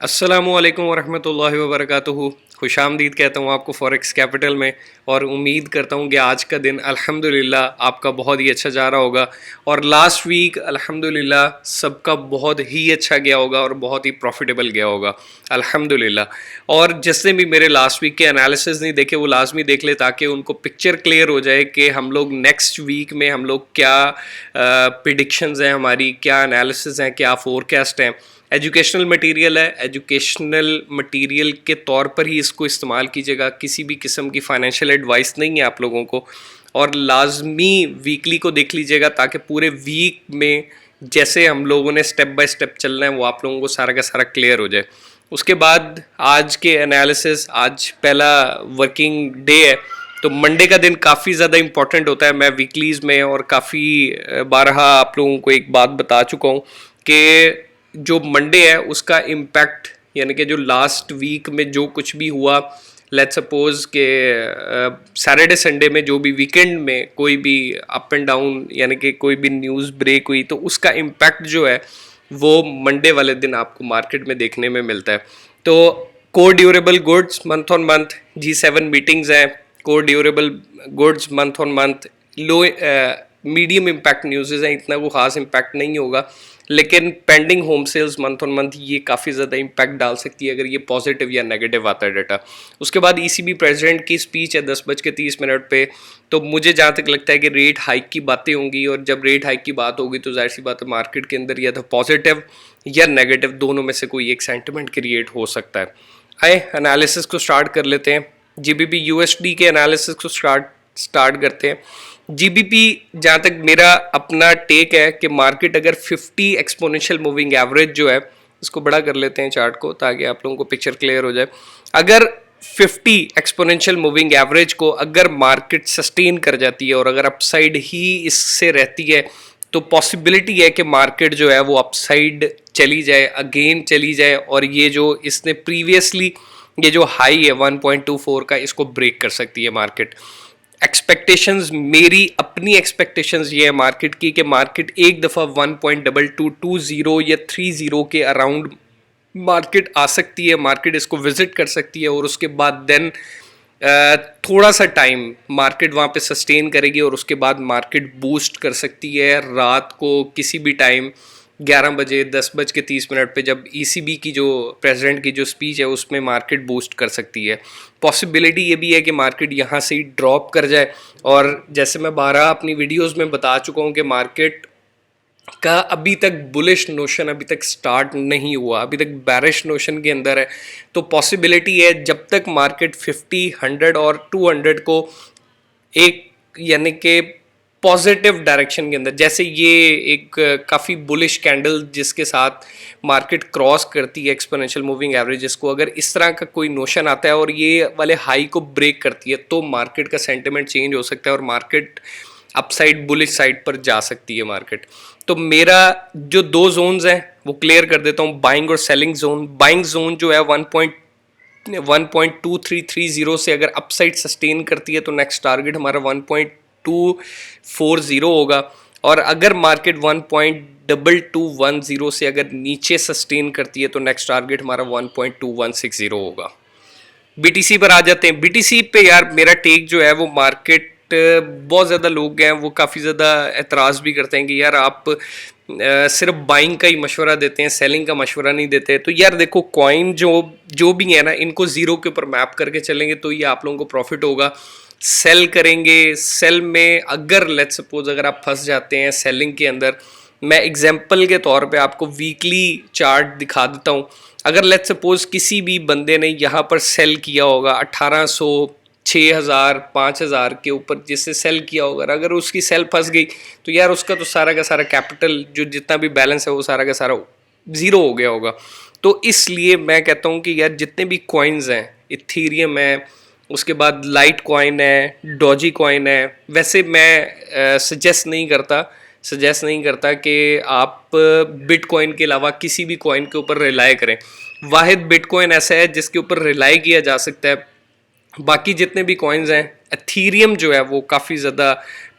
अस्सलामुअलैकुम वरहमतुल्लाहि वबरकातुहू। खुशामदीद कहता हूँ आपको फॉरेक्स कैपिटल में, और उम्मीद करता हूँ कि आज का दिन अल्हम्दुलिल्लाह आपका बहुत ही अच्छा जा रहा होगा। और लास्ट वीक अल्हम्दुलिल्लाह सबका बहुत ही अच्छा गया होगा और बहुत ही प्रॉफिटेबल गया होगा अल्हम्दुलिल्लाह। और जिसने भी मेरे लास्ट वीक के एनालिसिस नहीं देखे वो लाजमी देख ले, ताकि उनको पिक्चर क्लियर हो जाए कि हम लोग नेक्स्ट वीक में हम लोग क्या प्रिडिक्शंस हैं, हमारी क्या एनालिसिस हैं, क्या फोरकास्ट हैं। एजुकेशनल मटेरियल है, एजुकेशनल मटेरियल के तौर पर ही इसको इस्तेमाल कीजिएगा, किसी भी किस्म की फाइनेंशियल एडवाइस नहीं है आप लोगों को। और लाजमी वीकली को देख लीजिएगा, ताकि पूरे वीक में जैसे हम लोगों ने स्टेप बाय स्टेप चलना है वो आप लोगों को सारा का सारा क्लियर हो जाए। उसके बाद आज के एनालिसिस, आज पहला वर्किंग डे है तो मंडे का दिन काफ़ी ज़्यादा इंपॉर्टेंट होता है। मैं वीकलीज़ में और काफ़ी बारहा आप लोगों को एक बात बता चुका हूँ कि जो मंडे है उसका इम्पैक्ट, यानी कि जो लास्ट वीक में जो कुछ भी हुआ, लेट्स सपोज के सैटरडे संडे में जो भी वीकेंड में कोई भी अप एंड डाउन यानी कि कोई भी न्यूज़ ब्रेक हुई, तो उसका इम्पैक्ट जो है वो मंडे वाले दिन आपको मार्केट में देखने में मिलता है। तो core durable goods month on month G7 meetings हैं। Core durable goods month on month low medium impact news हैं, इतना वो ख़ास इम्पैक्ट नहीं होगा, लेकिन pending home sales month on month ये काफ़ी ज़्यादा इम्पैक्ट डाल सकती है अगर ये पॉजिटिव या नेगेटिव आता है डाटा। उसके बाद ECB प्रेसिडेंट की स्पीच है 10:30 पे, तो मुझे जहाँ तक लगता है कि रेट हाइक की बातें होंगी, और जब रेट हाइक की बात होगी तो जाहिर सी बात है मार्केट के अंदर या तो पॉजिटिव या नेगेटिव दोनों में से कोई एक सेंटिमेंट क्रिएट हो सकता है। आए एनालिसिस को स्टार्ट कर लेते हैं। GBP USD के एनालिसिस को स्टार्ट करते हैं। GBP जहाँ तक मेरा अपना टेक है कि मार्केट अगर 50 एक्सपोनेंशियल मूविंग एवरेज जो है, इसको बड़ा कर लेते हैं चार्ट को ताकि आप लोगों को पिक्चर क्लियर हो जाए। अगर 50 एक्सपोनेंशियल मूविंग एवरेज को अगर मार्केट सस्टेन कर जाती है और अगर अपसाइड ही इससे रहती है, तो पॉसिबिलिटी है कि मार्केट जो है वो अपसाइड चली जाए, अगेन चली जाए, और ये जो इसने प्रीवियसली ये जो हाई है 1.24 का, इसको ब्रेक कर सकती है मार्केट। एक्सपेक्टेशंस, मेरी अपनी एक्सपेक्टेशंस ये है मार्केट की कि मार्केट एक दफ़ा 1.2220 या 30 के अराउंड मार्केट आ सकती है, मार्केट इसको विजिट कर सकती है, और उसके बाद देन थोड़ा सा टाइम मार्केट वहाँ पे सस्टेन करेगी और उसके बाद मार्केट बूस्ट कर सकती है रात को किसी भी टाइम 11 बजे 10:30 पे, जब ECB की जो प्रेसिडेंट की जो स्पीच है उसमें मार्केट बूस्ट कर सकती है। पॉसिबिलिटी ये भी है कि मार्केट यहाँ से ही ड्रॉप कर जाए, और जैसे मैं 12 अपनी वीडियोस में बता चुका हूँ कि मार्केट का अभी तक बुलिश नोशन अभी तक स्टार्ट नहीं हुआ, अभी तक बैरिश नोशन के अंदर है। तो पॉसिबिलिटी है जब तक मार्केट 50, 100 और 200 को एक यानी कि पॉजिटिव डायरेक्शन के अंदर, जैसे ये एक काफ़ी बुलिश कैंडल जिसके साथ मार्केट क्रॉस करती है एक्सपोनेंशियल मूविंग एवरेजेस को, अगर इस तरह का कोई नोशन आता है और ये वाले हाई को ब्रेक करती है, तो मार्केट का सेंटिमेंट चेंज हो सकता है और मार्केट अपसाइड बुलिश साइड पर जा सकती है मार्केट। तो मेरा जो दो जोन्स हैं वो क्लियर कर देता हूँ, बाइंग और सेलिंग जोन। बाइंग जोन जो है 1.2330 से अगर अपसाइड सस्टेन करती है तो नेक्स्ट टारगेट हमारा 1.240 होगा, और अगर मार्केट 1.2210 से अगर नीचे सस्टेन करती है तो नेक्स्ट टारगेट हमारा 1.2160 होगा। BTC पर आ जाते हैं। BTC पे यार मेरा टेक जो है वो मार्केट, बहुत ज़्यादा लोग हैं वो काफ़ी ज़्यादा एतराज़ भी करते हैं कि यार आप सिर्फ बाइंग का ही मशवरा देते हैं, सेलिंग का मशवरा नहीं देते। तो यार देखो, कॉइन जो भी है ना, इनको ज़ीरो के ऊपर मैप करके चलेंगे तो ये आप लोगों को प्रॉफिट होगा। सेल करेंगे, सेल में अगर लेट्स सपोज अगर आप फंस जाते हैं सेलिंग के अंदर, मैं एग्जांपल के तौर पे आपको वीकली चार्ट दिखा देता हूँ। अगर लेट्स सपोज किसी भी बंदे ने यहाँ पर सेल किया होगा 1800, 6000, 5000 के ऊपर जिससे सेल किया होगा, अगर उसकी सेल फंस गई तो यार उसका तो सारा का सारा कैपिटल जो जितना भी बैलेंस है वो सारा का सारा ज़ीरो हो गया होगा। तो इसलिए मैं कहता हूँ कि यार जितने भी कॉइन्स हैं, इथीरियम है, उसके बाद लाइट कॉइन है, डॉजी कॉइन है, वैसे मैं सजेस्ट नहीं करता कि आप बिटकॉइन के अलावा किसी भी कॉइन के ऊपर रिलाई करें। वाहिद बिटकॉइन ऐसा है जिसके ऊपर रिलाई किया जा सकता है। बाकी जितने भी कॉइन्स हैं, एथीरियम जो है वो काफ़ी ज़्यादा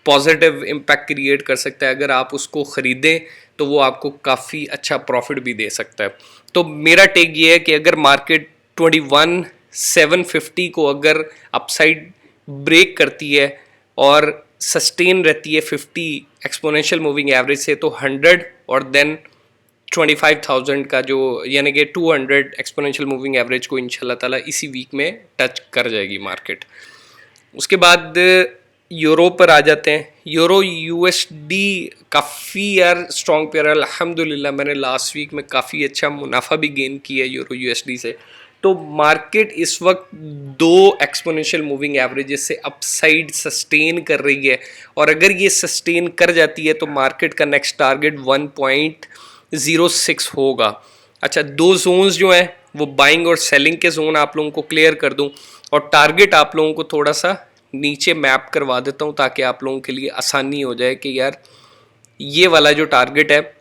पॉजिटिव इम्पैक्ट क्रिएट कर सकता है। अगर आप उसको ख़रीदें तो वो आपको काफ़ी अच्छा प्रॉफिट भी दे सकता है। तो मेरा टेक ये है कि अगर मार्केट 21,750 को अगर अपसाइड ब्रेक करती है और सस्टेन रहती है 50 एक्सपोनेंशियल मूविंग एवरेज से, तो 100 और देन 25,000 का जो यानी कि 200 एक्सपोनेंशियल मूविंग एवरेज को इंशाल्लाह ताला इसी वीक में टच कर जाएगी मार्केट। उसके बाद यूरो पर आ जाते हैं। यूरो यूएसडी काफ़ी यार स्ट्रॉन्ग पेयर है अल्हम्दुलिल्लाह। मैंने लास्ट वीक में काफ़ी अच्छा मुनाफा भी गेन किया यूरो यूएसडी से। तो मार्केट इस वक्त 2 एक्सपोनेंशियल मूविंग एवरेजेस से अपसाइड सस्टेन कर रही है, और अगर ये सस्टेन कर जाती है तो मार्केट का नेक्स्ट टारगेट 1.06 होगा। अच्छा, 2 जोन्स जो हैं वो बाइंग और सेलिंग के जोन आप लोगों को क्लियर कर दूं, और टारगेट आप लोगों को थोड़ा सा नीचे मैप करवा देता हूं ताकि आप लोगों के लिए आसानी हो जाए कि यार ये वाला जो टारगेट है,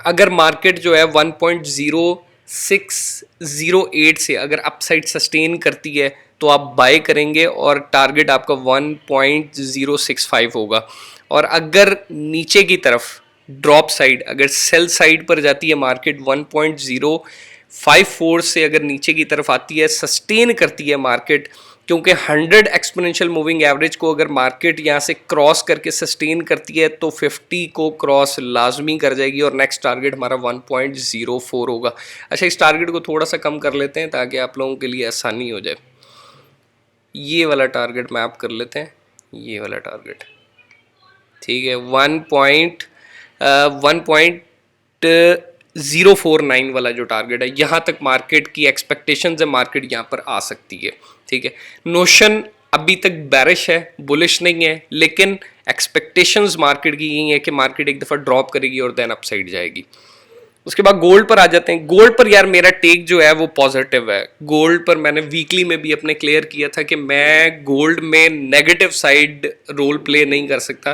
अगर मार्केट जो है 1.0608 से अगर अपसाइड सस्टेन करती है तो आप बाय करेंगे और टारगेट आपका 1.065 होगा। और अगर नीचे की तरफ ड्रॉप साइड अगर सेल साइड पर जाती है मार्केट 1.054 से अगर नीचे की तरफ आती है, सस्टेन करती है मार्केट, क्योंकि 100 एक्सपोनेंशियल मूविंग एवरेज को अगर मार्केट यहाँ से क्रॉस करके सस्टेन करती है तो 50 को क्रॉस लाजमी कर जाएगी और नेक्स्ट टारगेट हमारा 1.04 होगा। अच्छा, इस टारगेट को थोड़ा सा कम कर लेते हैं ताकि आप लोगों के लिए आसानी हो जाए। ये वाला टारगेट मैप कर लेते हैं, ये वाला टारगेट, ठीक है, 1.049 वाला जो टारगेट है, यहाँ तक मार्केट की एक्सपेक्टेशंस है, मार्केट यहाँ पर आ सकती है। ठीक है, नोशन अभी तक बैरिश है, बुलिश नहीं है, लेकिन एक्सपेक्टेशंस मार्केट की यही है कि मार्केट एक दफ़ा ड्रॉप करेगी और देन अपसाइड जाएगी। उसके बाद गोल्ड पर आ जाते हैं। गोल्ड पर यार मेरा टेक जो है वो पॉजिटिव है। गोल्ड पर मैंने वीकली में भी अपने क्लियर किया था कि मैं गोल्ड में नेगेटिव साइड रोल प्ले नहीं कर सकता।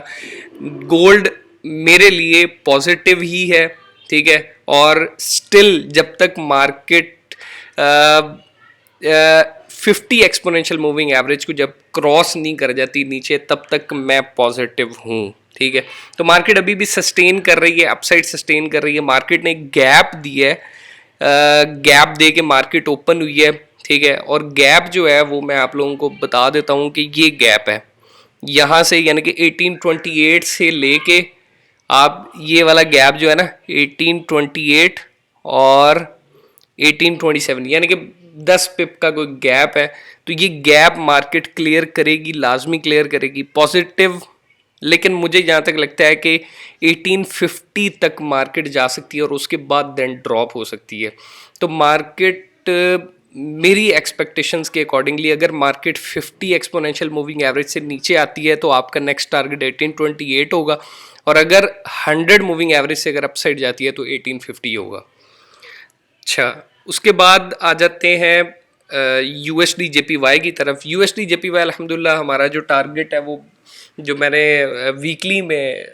गोल्ड मेरे लिए पॉजिटिव ही है, ठीक है, और स्टिल जब तक मार्केट 50 एक्सपोनेंशियल मूविंग एवरेज को जब क्रॉस नहीं कर जाती नीचे, तब तक मैं पॉजिटिव हूँ। ठीक है, तो मार्केट अभी भी सस्टेन कर रही है, अपसाइड सस्टेन कर रही है। मार्केट ने गैप दी है, गैप दे के मार्केट ओपन हुई है। ठीक है, और गैप जो है वो मैं आप लोगों को बता देता हूँ कि ये गैप है यहाँ से, यानी कि 1828 से लेके आप ये वाला गैप जो है ना 1828 और 1827, यानी कि 10 पिप का कोई गैप है, तो ये गैप मार्केट क्लियर करेगी, लाजमी क्लियर करेगी, पॉजिटिव। लेकिन मुझे जहाँ तक लगता है कि 1850 तक मार्केट जा सकती है और उसके बाद देन ड्रॉप हो सकती है। तो मार्केट मेरी एक्सपेक्टेशंस के अकॉर्डिंगली अगर मार्केट 50 एक्सपोनेंशियल मूविंग एवरेज से नीचे आती है तो आपका नेक्स्ट टारगेट 1828 होगा, और अगर 100 मूविंग एवरेज से अगर अपसाइड जाती है तो 1850 होगा। अच्छा, उसके बाद आ जाते हैं यूएसडी जेपीवाई की तरफ। यूएसडी जेपीवाई अल्हम्दुलिल्लाह हमारा जो टारगेट है वो जो मैंने वीकली में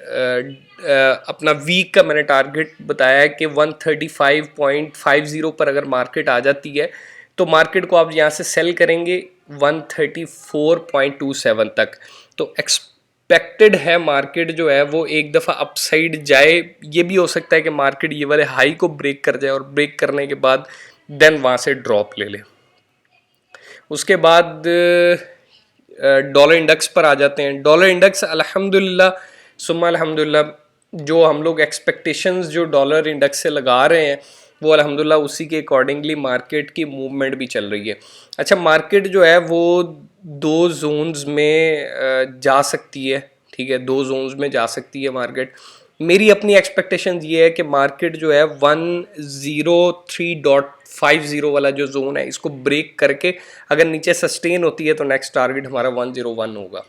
अपना वीक का मैंने टारगेट बताया है कि 135.50 पर अगर मार्केट आ जाती है तो मार्केट को आप यहाँ से सेल करेंगे 134.27 तक। तो एक्सपेक्टेड है मार्केट जो है वो एक दफ़ा अपसाइड जाए। ये भी हो सकता है कि मार्केट ये वाले हाई को ब्रेक कर जाए और ब्रेक करने के बाद देन वहाँ से ड्रॉप ले ले। उसके बाद डॉलर इंडेक्स पर आ जाते हैं। डॉलर इंडेक्स अल्हम्दुलिल्लाह सुम्मा अल्हम्दुलिल्लाह जो हम लोग एक्सपेक्टेशंस जो डॉलर इंडेक्स से लगा रहे हैं वो अल्हम्दुलिल्लाह उसी के अकॉर्डिंगली मार्केट की मूवमेंट भी चल रही है। अच्छा, मार्केट जो है वो 2 जोन्स में जा सकती है, ठीक है, 2 जोन्स में जा सकती है मार्केट। मेरी अपनी एक्सपेक्टेशन ये है कि मार्केट जो है 103.50 वाला जो जोन है इसको ब्रेक करके अगर नीचे सस्टेन होती है तो नेक्स्ट टारगेट हमारा 101 होगा।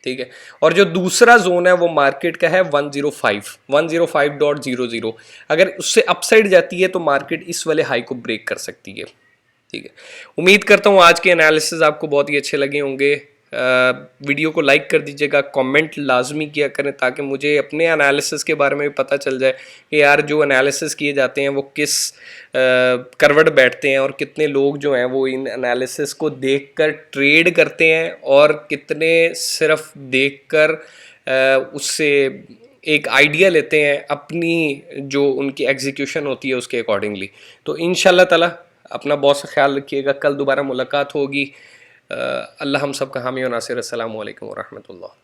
ठीक है, और जो दूसरा जोन है वो मार्केट का है 105.00। अगर उससे अपसाइड जाती है तो मार्केट इस वाले हाई को ब्रेक कर सकती है। ठीक है, उम्मीद करता हूँ आज के एनालिसिस आपको बहुत ही अच्छे लगे होंगे। वीडियो को लाइक कर दीजिएगा, कमेंट लाजमी किया करें ताकि मुझे अपने एनालिसिस के बारे में भी पता चल जाए कि यार जो एनालिसिस किए जाते हैं वो किस करवट बैठते हैं और कितने लोग जो हैं वो इन एनालिसिस को देखकर ट्रेड करते हैं और कितने सिर्फ देखकर उससे एक आइडिया लेते हैं अपनी जो उनकी एग्जीक्यूशन होती है उसके अकॉर्डिंगली। तो इंशाल्लाह ताला अपना बहुत सा ख्याल रखिएगा, कल दोबारा मुलाकात होगी। अल्लाह हम सब का हामी और नासिर। अस्सलामु अलैकुम व रहमतुल्लाह।